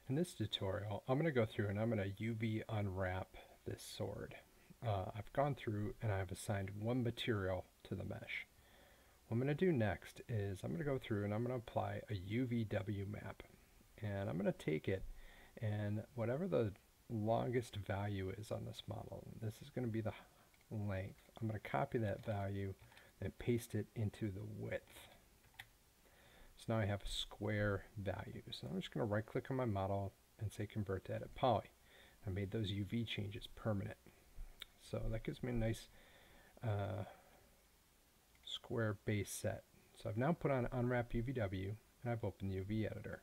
In this tutorial, I'm going to go through and I'm going to UV unwrap this sword. I've gone through and I've assigned one material to the mesh. What I'm going to do next is I'm going to go through and I'm going to apply a UVW map. And I'm going to take it and whatever the longest value is on this model, this is going to be the length. I'm going to copy that value and paste it into the width. So now I have a square value. So I'm just going to right click on my model and say convert that to poly. I made those UV changes permanent. So that gives me a nice square base set. So I've now put on Unwrap UVW and I've opened the UV editor.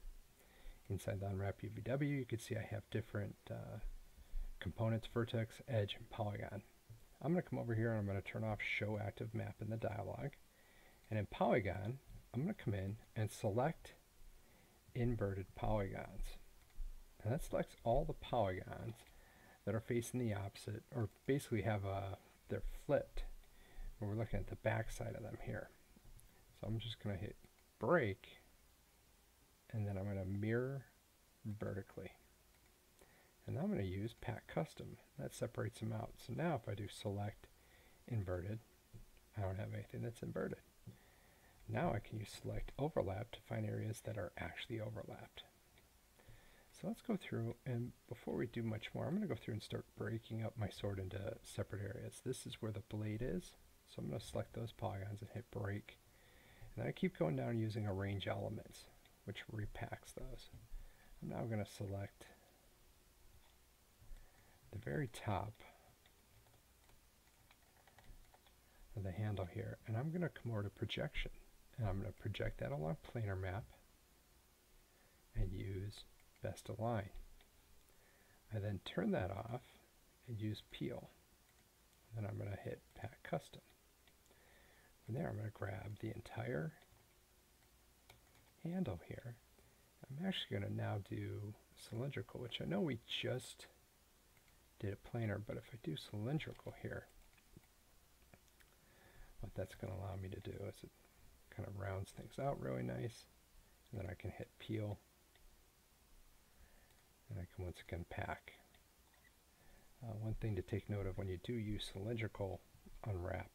Inside the Unwrap UVW you can see I have different components, vertex, edge, and polygon. I'm going to come over here and I'm going to turn off show active map in the dialog. And in polygon I'm going to come in and select inverted polygons. And that selects all the polygons that are facing the opposite, or basically have they're flipped. And we're looking at the back side of them here. So I'm just going to hit break, and then I'm going to mirror vertically. And now I'm going to use Pack Custom. That separates them out. So now if I do select inverted, I don't have anything that's inverted. Now I can use select overlap to find areas that are actually overlapped. So let's go through, and before we do much more, I'm going to go through and start breaking up my sword into separate areas. This is where the blade is, so I'm going to select those polygons and hit break. And then I keep going down using arrange elements, which repacks those. I'm now going to select the very top of the handle here, and I'm going to come over to projection. And I'm going to project that along planar map and use best align. I then turn that off and use peel. Then I'm going to hit pack custom. From there I'm going to grab the entire handle here. I'm actually going to now do cylindrical, which I know we just did it planar, but if I do cylindrical here, what that's going to allow me to do is it kind of rounds things out really nice, and then I can hit peel, and I can once again pack. One thing to take note of when you do use cylindrical unwrap,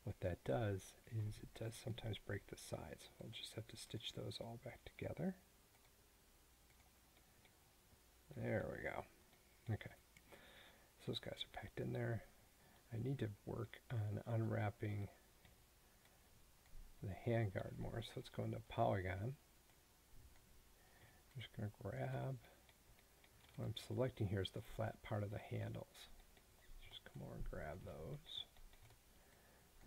what that does is it does sometimes break the sides. I'll just have to stitch those all back together. There we go. Okay, so those guys are packed in there. I need to work on unwrapping the handguard more, so let's go into polygon. I'm just going to grab, what I'm selecting here is the flat part of the handles. Just come over and grab those.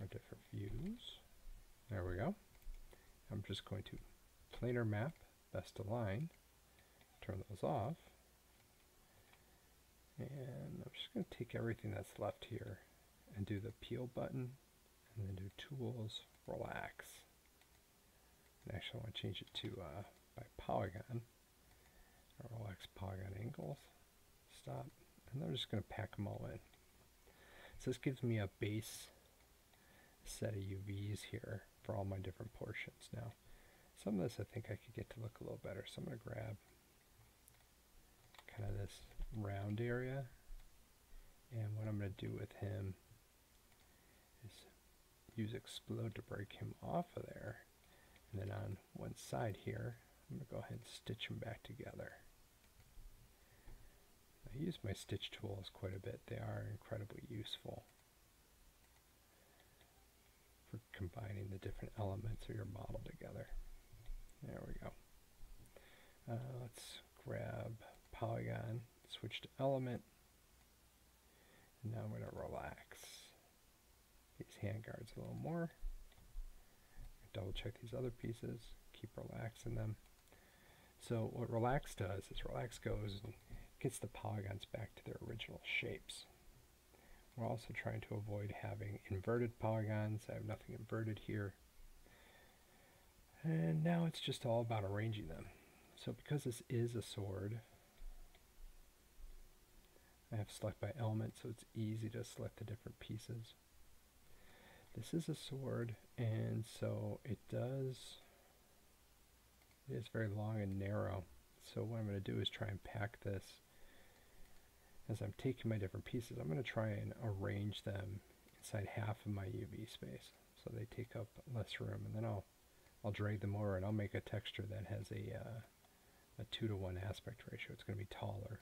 Our different views. There we go. I'm just going to planar map, best align, turn those off, and I'm just going to take everything that's left here and do the peel button, and then do tools, relax. And actually I want to change it to by polygon, or relax polygon angles, stop, and then I'm just going to pack them all in. So this gives me a base set of UVs here for all my different portions. Now some of this I think I could get to look a little better, so I'm going to grab kind of this round area, and what I'm going to do with him is use explode to break him off of there, and then on one side here I'm going to go ahead and stitch them back together. I use my stitch tools quite a bit. They are incredibly useful for combining the different elements of your model together. There we go. Let's grab polygon, switch to element, and now I'm going to relax these handguards a little more. Double check these other pieces, keep relaxing them. So what relax does is relax goes and gets the polygons back to their original shapes. We're also trying to avoid having inverted polygons. I have nothing inverted here. And now it's just all about arranging them. So because this is a sword, I have select by element, so it's easy to select the different pieces. This is a sword, and so it is very long and narrow. So what I'm going to do is try and pack this. As I'm taking my different pieces, I'm going to try and arrange them inside half of my UV space so they take up less room, and then I'll drag them over and I'll make a texture that has a 2-to-1 aspect ratio. It's going to be taller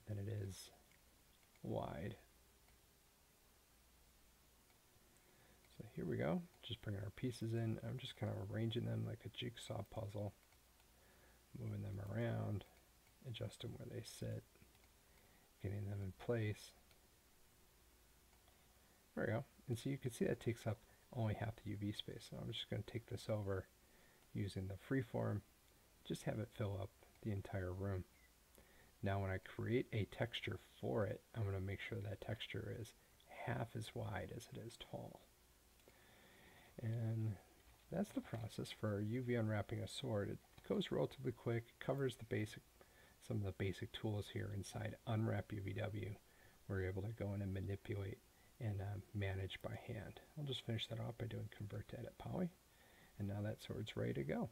than it is wide. So here we go, just bringing our pieces in. I'm just kind of arranging them like a jigsaw puzzle, moving them around, adjusting where they sit, getting them in place. There we go. And so you can see that takes up only half the UV space. So I'm just going to take this over using the freeform, just have it fill up the entire room. Now when I create a texture for it, I'm going to make sure that texture is half as wide as it is tall. And that's the process for UV unwrapping a sword. It goes relatively quick, covers some of the basic tools here inside Unwrap UVW. We're able to go in and manipulate and manage by hand. I'll just finish that off by doing Convert to Edit Poly. And now that sword's ready to go.